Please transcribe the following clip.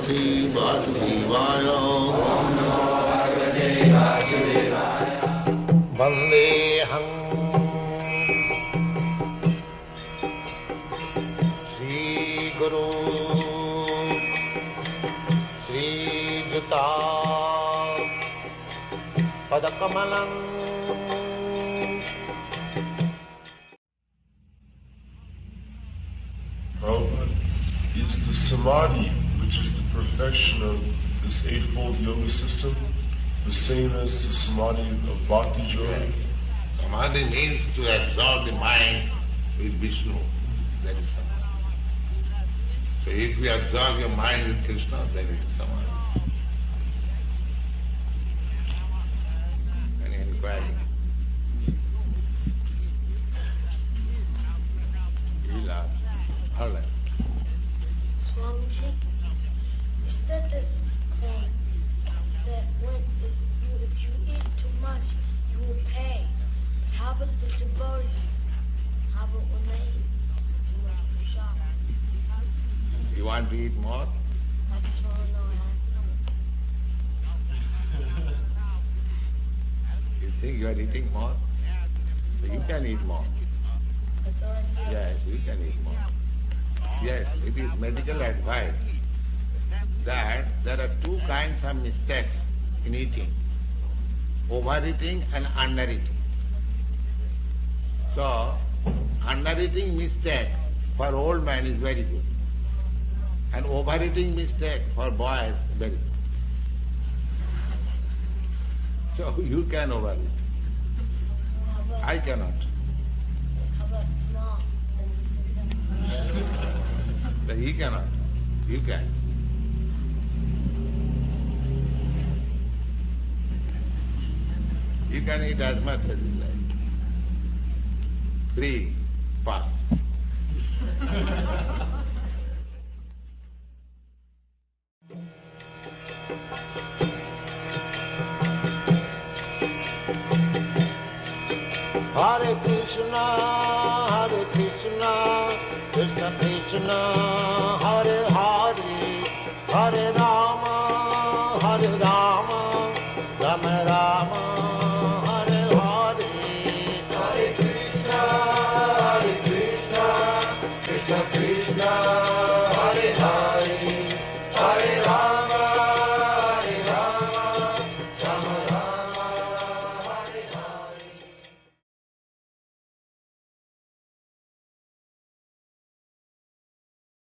Bhagavate Vasudevaya. Om Namo Bhagavate Vasudevaya. Vandeham Sri Guru Sri Juta Padakamalam. Prabhupada, is the samadhi, which is the perfection of this eightfold yoga system, the same as the samadhi of bhakti yoga? Samadhi means to absorb the mind with Vishnu. That is samadhi. So if you absorb your mind with Krishna, that is samadhi. Any inquiry? All right. Swamiji, you said that when if you eat too much, you will pay. How about the devotee? How about when they eat too much prasad? You want to eat more? I just want to know You think you are eating more? So you can eat more. Yes, you can eat more. Yes, it is medical advice that there are two kinds of mistakes in eating: overeating and undereating. So, undereating mistake for old man is very good, and overeating mistake for boys very good. So you can overeat. I cannot. how about small? So he cannot. You can. You can eat as much as you like. Free, fast. Hare Krishna, Krishna Krishna, Hare Hare, Hare